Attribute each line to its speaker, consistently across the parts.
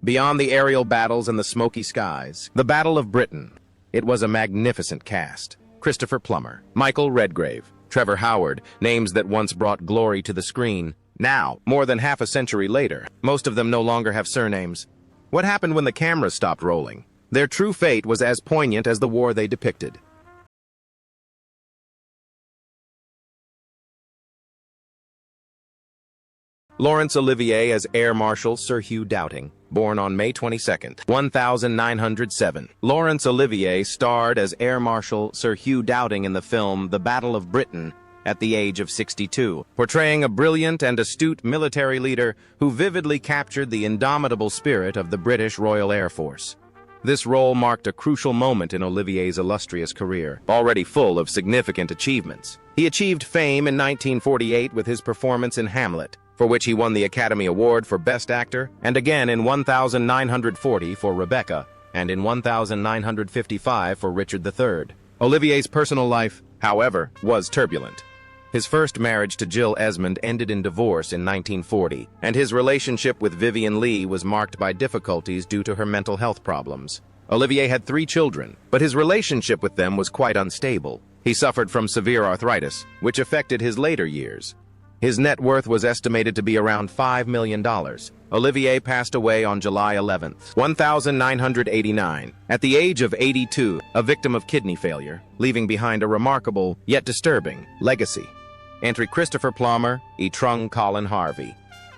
Speaker 1: Beyond the aerial battles and the smoky skies, the Battle of Britain. It was a magnificent cast. Christopher Plummer, Michael Redgrave, Trevor Howard, names that once brought glory to the screen. Now, more than half a century later, most of them no longer have surnames. What happened when the cameras stopped rolling? Their true fate was as poignant as the war they depicted. Laurence Olivier as Air Marshal Sir Hugh Dowding, born on May 22, 1907. Laurence Olivier starred as Air Marshal Sir Hugh Dowding in the film The Battle of Britain at the age of 62, portraying a brilliant and astute military leader who vividly captured the indomitable spirit of the British Royal Air Force. This role marked a crucial moment in Olivier's illustrious career, already full of significant achievements. He achieved fame in 1948 with his performance in Hamlet, for which he won the Academy Award for Best Actor, and again in 1940 for Rebecca, and in 1955 for Richard III. Olivier's personal life, however, was turbulent. His first marriage to Jill Esmond ended in divorce in 1940, and his relationship with Vivien Leigh was marked by difficulties due to her mental health problems. Olivier had 3 children, but his relationship with them was quite unstable. He suffered from severe arthritis, which affected his later years. His net worth was estimated to be around $5 million. Olivier passed away on July 11, 1989, at the age of 82, a victim of kidney failure, leaving behind a remarkable, yet disturbing, legacy. Entry: Christopher Plummer, Trung Colin Harvey.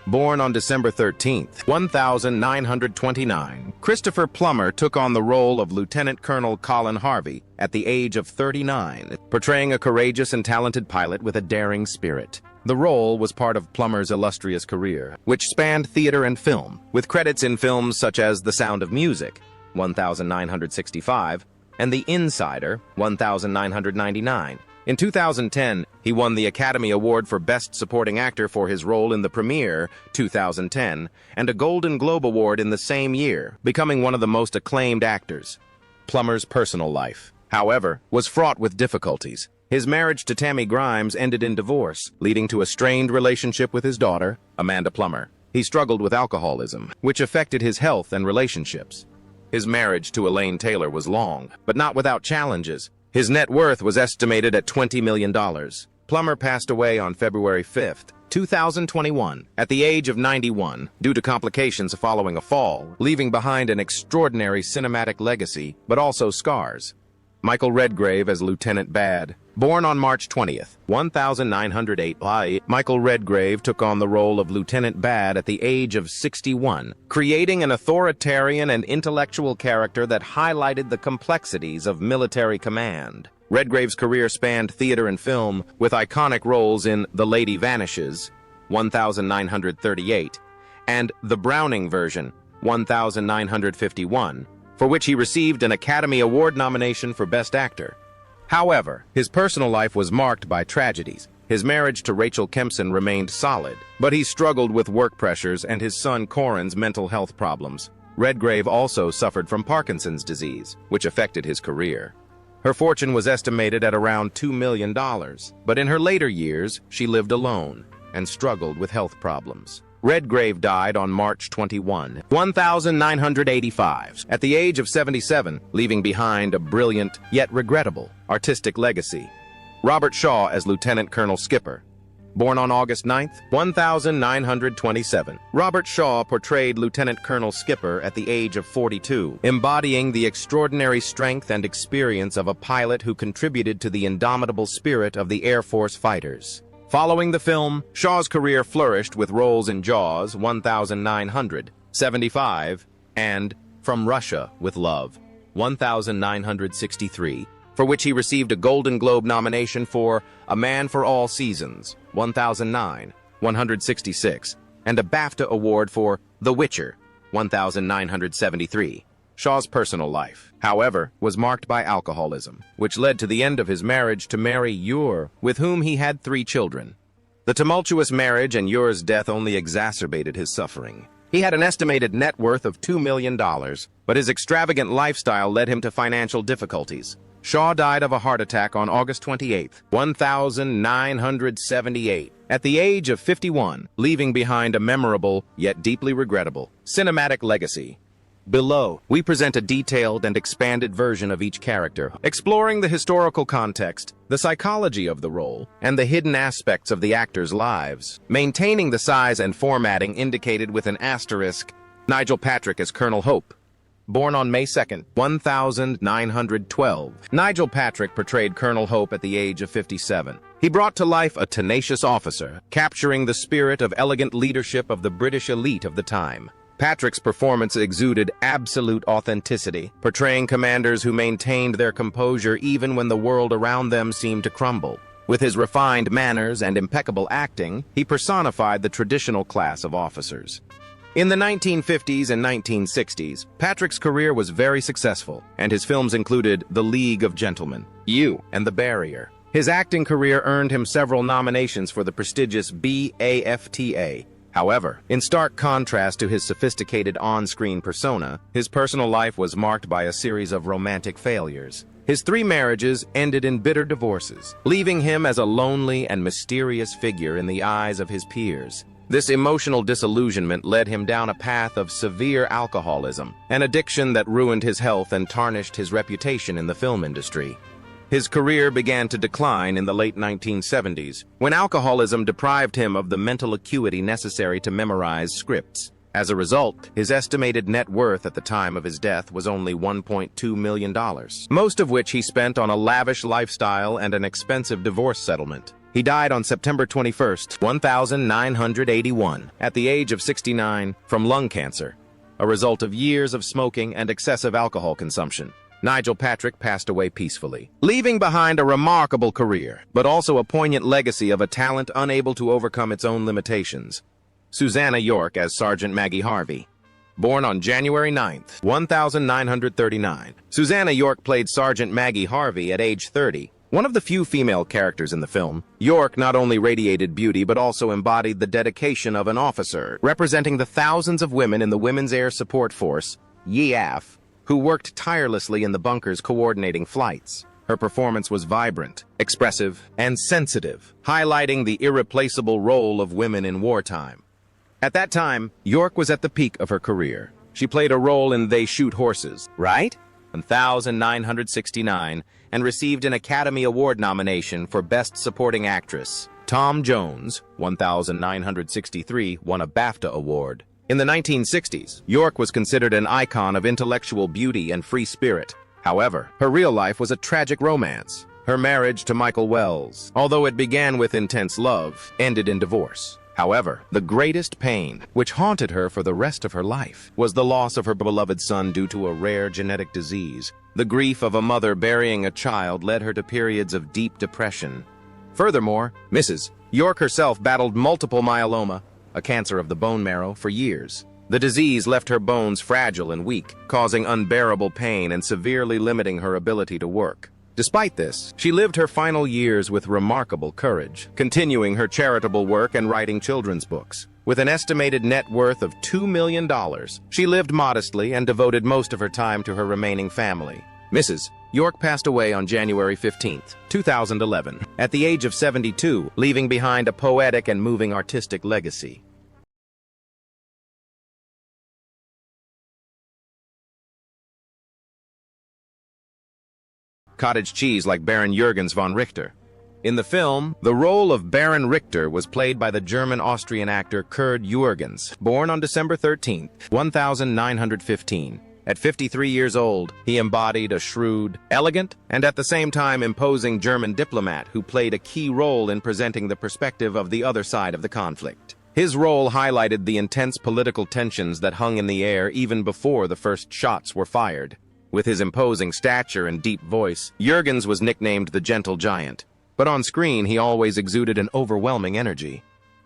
Speaker 1: Born on December 13, 1929, Christopher Plummer took on the role of Lieutenant Colonel Colin Harvey at the age of 39, portraying a courageous and talented pilot with a daring spirit. The role was part of Plummer's illustrious career, which spanned theater and film, with credits in films such as The Sound of Music, 1965, and The Insider, 1999. In 2010, he won the Academy Award for Best Supporting Actor for his role in The Premiere, 2010, and a Golden Globe Award in the same year, becoming one of the most acclaimed actors. Plummer's personal life, however, was fraught with difficulties. His marriage to Tammy Grimes ended in divorce, leading to a strained relationship with his daughter, Amanda Plummer. He struggled with alcoholism, which affected his health and relationships. His marriage to Elaine Taylor was long, but not without challenges. His net worth was estimated at $20 million. Plummer passed away on February 5, 2021, at the age of 91, due to complications following a fall, leaving behind an extraordinary cinematic legacy, but also scars. Michael Redgrave as Lieutenant Bad. Born on March 20, 1908, Michael Redgrave took on the role of Lieutenant Bad at the age of 61, creating an authoritarian and intellectual character that highlighted the complexities of military command. Redgrave's career spanned theater and film, with iconic roles in The Lady Vanishes, 1938, and The Browning Version, 1951, for which he received an Academy Award nomination for Best Actor. However, his personal life was marked by tragedies. His marriage to Rachel Kempson remained solid, but he struggled with work pressures and his son Corin's mental health problems. Redgrave also suffered from Parkinson's disease, which affected his career. Her fortune was estimated at around $2 million, but in her later years, she lived alone and struggled with health problems. Redgrave died on March 21, 1985, at the age of 77, leaving behind a brilliant, yet regrettable, artistic legacy. Robert Shaw as Lieutenant Colonel Skipper. Born on August 9, 1927, Robert Shaw portrayed Lieutenant Colonel Skipper at the age of 42, embodying the extraordinary strength and experience of a pilot who contributed to the indomitable spirit of the Air Force fighters. Following the film, Shaw's career flourished with roles in Jaws 1975 and From Russia with Love 1963, for which he received a Golden Globe nomination for A Man for All Seasons 1009, 166, and a BAFTA award for The Witcher 1973. Shaw's personal life, however, was marked by alcoholism, which led to the end of his marriage to Mary Ure, with whom he had 3 children. The tumultuous marriage and Ure's death only exacerbated his suffering. He had an estimated net worth of $2 million, but his extravagant lifestyle led him to financial difficulties. Shaw died of a heart attack on August 28, 1978, at the age of 51, leaving behind a memorable, yet deeply regrettable, cinematic legacy. Below, we present a detailed and expanded version of each character, exploring the historical context, the psychology of the role, and the hidden aspects of the actors' lives, maintaining the size and formatting indicated with an asterisk. Nigel Patrick as Colonel Hope. Born on May 2, 1912, Nigel Patrick portrayed Colonel Hope at the age of 57. He brought to life a tenacious officer, capturing the spirit of elegant leadership of the British elite of the time. Patrick's performance exuded absolute authenticity, portraying commanders who maintained their composure even when the world around them seemed to crumble. With his refined manners and impeccable acting, he personified the traditional class of officers. In the 1950s and 1960s, Patrick's career was very successful, and his films included The League of Gentlemen, You, and The Barrier. His acting career earned him several nominations for the prestigious BAFTA. However, in stark contrast to his sophisticated on-screen persona, his personal life was marked by a series of romantic failures. His 3 marriages ended in bitter divorces, leaving him as a lonely and mysterious figure in the eyes of his peers. This emotional disillusionment led him down a path of severe alcoholism, an addiction that ruined his health and tarnished his reputation in the film industry. His career began to decline in the late 1970s, when alcoholism deprived him of the mental acuity necessary to memorize scripts. As a result, his estimated net worth at the time of his death was only $1.2 million, most of which he spent on a lavish lifestyle and an expensive divorce settlement. He died on September 21, 1981, at the age of 69, from lung cancer, a result of years of smoking and excessive alcohol consumption. Nigel Patrick passed away peacefully, leaving behind a remarkable career, but also a poignant legacy of a talent unable to overcome its own limitations. Susanna York as Sergeant Maggie Harvey. Born on January 9, 1939, Susanna York played Sergeant Maggie Harvey at age 30. One of the few female characters in the film, York not only radiated beauty but also embodied the dedication of an officer, representing the thousands of women in the Women's Air Support Force, YAF, who worked tirelessly in the bunkers coordinating flights. Her performance was vibrant, expressive, and sensitive, highlighting the irreplaceable role of women in wartime. At that time, York was at the peak of her career. She played a role in They Shoot Horses, right? 1969, and received an Academy Award nomination for Best Supporting Actress. Tom Jones, 1963, won a BAFTA award. In the 1960s, York was considered an icon of intellectual beauty and free spirit. However, her real life was a tragic romance. Her marriage to Michael Wells, although it began with intense love, ended in divorce. However, the greatest pain, which haunted her for the rest of her life, was the loss of her beloved son due to a rare genetic disease. The grief of a mother burying a child led her to periods of deep depression. Furthermore, Mrs. York herself battled multiple myeloma, a cancer of the bone marrow, for years. The disease left her bones fragile and weak, causing unbearable pain and severely limiting her ability to work. Despite this, she lived her final years with remarkable courage, continuing her charitable work and writing children's books. With an estimated net worth of $2 million, she lived modestly and devoted most of her time to her remaining family. Mrs. York passed away on January 15, 2011, at the age of 72, leaving behind a poetic and moving artistic legacy. Cottage cheese like Baron Jürgens von Richter. In the film, the role of Baron Richter was played by the German-Austrian actor Kurt Jürgens, born on December 13, 1915. At 53 years old, he embodied a shrewd, elegant, and at the same time imposing German diplomat who played a key role in presenting the perspective of the other side of the conflict. His role highlighted the intense political tensions that hung in the air even before the first shots were fired. With his imposing stature and deep voice, Jürgens was nicknamed the Gentle Giant, but on screen he always exuded an overwhelming energy.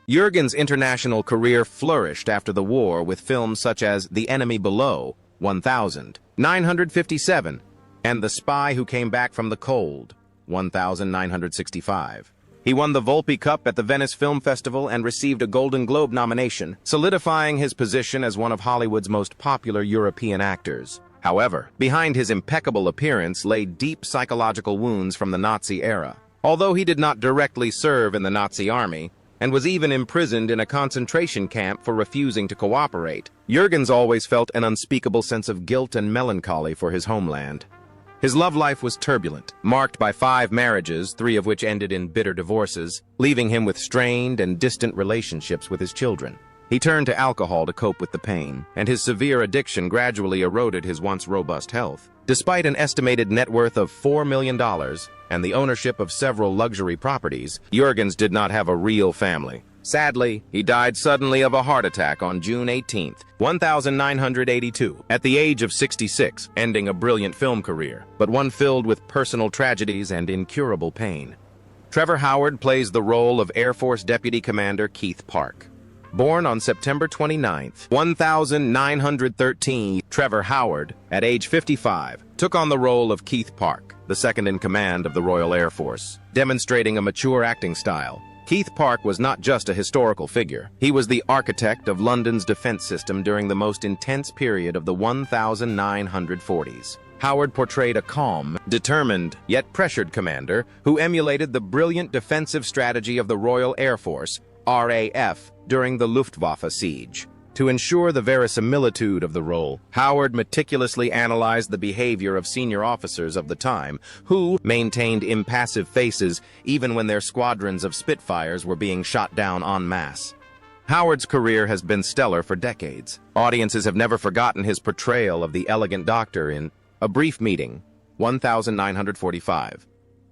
Speaker 1: Jürgens' international career flourished after the war with films such as The Enemy Below, 1957, and The Spy Who Came Back from the Cold, 1965. He won the Volpi Cup at the Venice Film Festival and received a Golden Globe nomination, solidifying his position as one of Hollywood's most popular European actors. However, behind his impeccable appearance lay deep psychological wounds from the Nazi era. Although he did not directly serve in the Nazi army, and was even imprisoned in a concentration camp for refusing to cooperate, Jürgens always felt an unspeakable sense of guilt and melancholy for his homeland. His love life was turbulent, marked by 5 marriages, 3 of which ended in bitter divorces, leaving him with strained and distant relationships with his children. He turned to alcohol to cope with the pain, and his severe addiction gradually eroded his once robust health. Despite an estimated net worth of $4 million and the ownership of several luxury properties, Jürgens did not have a real family. Sadly, he died suddenly of a heart attack on June 18, 1982, at the age of 66, ending a brilliant film career, but one filled with personal tragedies and incurable pain. Trevor Howard plays the role of Air Force Deputy Commander Keith Park. Born on September 29, 1913, Trevor Howard, at age 55, took on the role of Keith Park, the second-in-command of the Royal Air Force. Demonstrating a mature acting style, Keith Park was not just a historical figure. He was the architect of London's defense system during the most intense period of the 1940s. Howard portrayed a calm, determined, yet pressured commander who emulated the brilliant defensive strategy of the Royal Air Force, RAF, during the Luftwaffe siege. To ensure the verisimilitude of the role, Howard meticulously analyzed the behavior of senior officers of the time, who maintained impassive faces even when their squadrons of Spitfires were being shot down en masse. Howard's career has been stellar for decades. Audiences have never forgotten his portrayal of the elegant doctor in A Brief Meeting, 1945,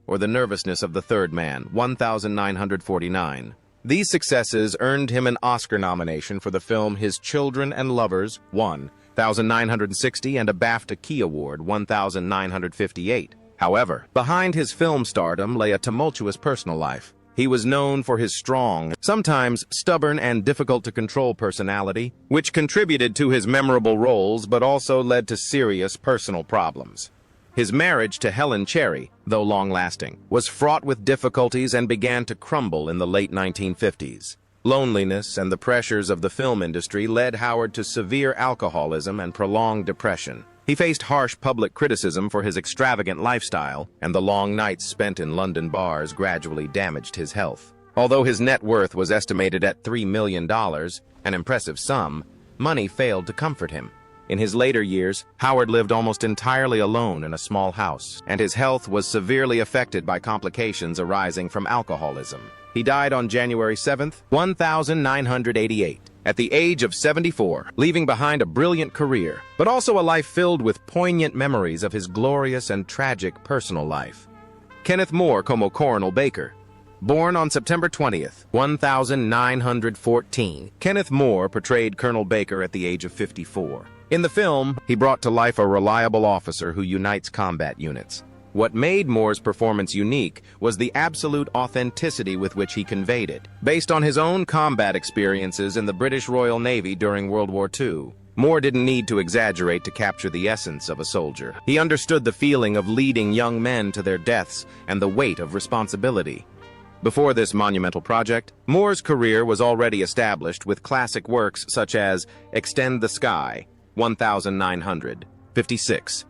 Speaker 1: or The Nervousness of the Third Man, 1949. These successes earned him an Oscar nomination for the film His Children and Lovers, 1960, and a BAFTA Key Award, 1958. However, behind his film stardom lay a tumultuous personal life. He was known for his strong, sometimes stubborn and difficult-to-control personality, which contributed to his memorable roles but also led to serious personal problems. His marriage to Helen Cherry, though long-lasting, was fraught with difficulties and began to crumble in the late 1950s. Loneliness and the pressures of the film industry led Howard to severe alcoholism and prolonged depression. He faced harsh public criticism for his extravagant lifestyle, and the long nights spent in London bars gradually damaged his health. Although his net worth was estimated at $3 million, an impressive sum, money failed to comfort him. In his later years, Howard lived almost entirely alone in a small house, and his health was severely affected by complications arising from alcoholism. He died on January 7, 1988, at the age of 74, leaving behind a brilliant career, but also a life filled with poignant memories of his glorious and tragic personal life. Kenneth Moore como Colonel Baker. Born on September 20, 1914, Kenneth Moore portrayed Colonel Baker at the age of 54. In the film, he brought to life a reliable officer who unites combat units. What made Moore's performance unique was the absolute authenticity with which he conveyed it. Based on his own combat experiences in the British Royal Navy during World War II, Moore didn't need to exaggerate to capture the essence of a soldier. He understood the feeling of leading young men to their deaths and the weight of responsibility. Before this monumental project, Moore's career was already established with classic works such as Extend the Sky, 1956,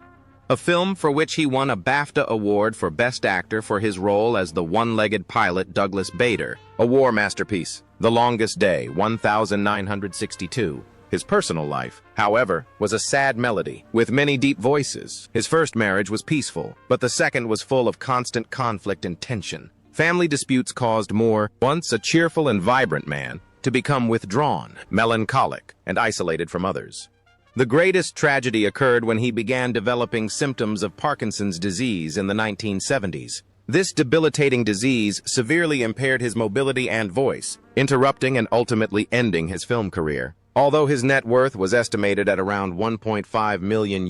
Speaker 1: a film for which he won a BAFTA Award for Best Actor for his role as the one-legged pilot Douglas Bader, a war masterpiece, The Longest Day, 1962. His personal life, however, was a sad melody, with many deep voices. His first marriage was peaceful, but the second was full of constant conflict and tension. Family disputes caused Moore, once a cheerful and vibrant man, to become withdrawn, melancholic, and isolated from others. The greatest tragedy occurred when he began developing symptoms of Parkinson's disease in the 1970s. This debilitating disease severely impaired his mobility and voice, interrupting and ultimately ending his film career. Although his net worth was estimated at around $1.5 million,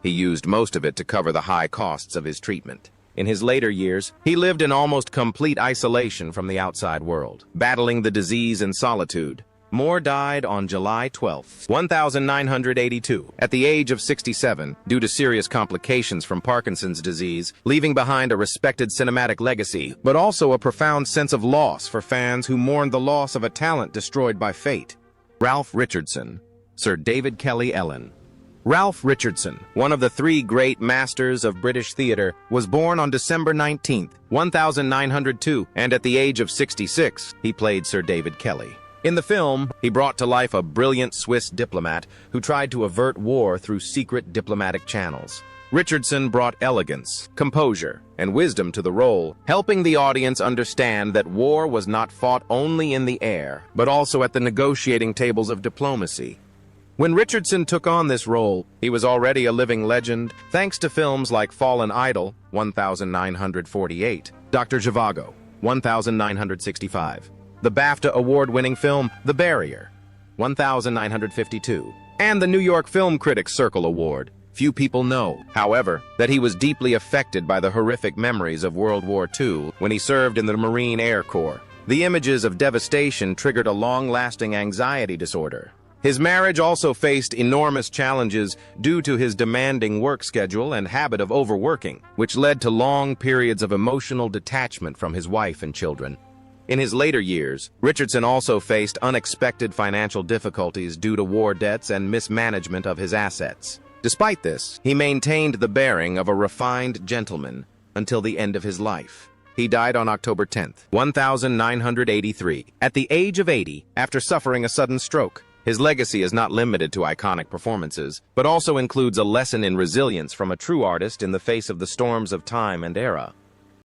Speaker 1: he used most of it to cover the high costs of his treatment. In his later years, he lived in almost complete isolation from the outside world, battling the disease in solitude. Moore died on July 12, 1982, at the age of 67, due to serious complications from Parkinson's disease, leaving behind a respected cinematic legacy, but also a profound sense of loss for fans who mourned the loss of a talent destroyed by fate. Ralph Richardson, Sir David Kelly Ellen. Ralph Richardson, one of the three great masters of British theatre, was born on December 19, 1902, and at the age of 66, he played Sir David Kelly. In the film, he brought to life a brilliant Swiss diplomat who tried to avert war through secret diplomatic channels. Richardson brought elegance, composure, and wisdom to the role, helping the audience understand that war was not fought only in the air, but also at the negotiating tables of diplomacy. When Richardson took on this role, he was already a living legend, thanks to films like Fallen Idol, 1948, Dr. Zhivago, 1965, the BAFTA award-winning film The Barrier, 1952, and the New York Film Critics Circle Award. Few people know, however, that he was deeply affected by the horrific memories of World War II when he served in the Marine Air Corps. The images of devastation triggered a long-lasting anxiety disorder. His marriage also faced enormous challenges due to his demanding work schedule and habit of overworking, which led to long periods of emotional detachment from his wife and children. In his later years, Richardson also faced unexpected financial difficulties due to war debts and mismanagement of his assets. Despite this, he maintained the bearing of a refined gentleman until the end of his life. He died on October 10, 1983, at the age of 80 after suffering a sudden stroke. His legacy is not limited to iconic performances, but also includes a lesson in resilience from a true artist in the face of the storms of time and era.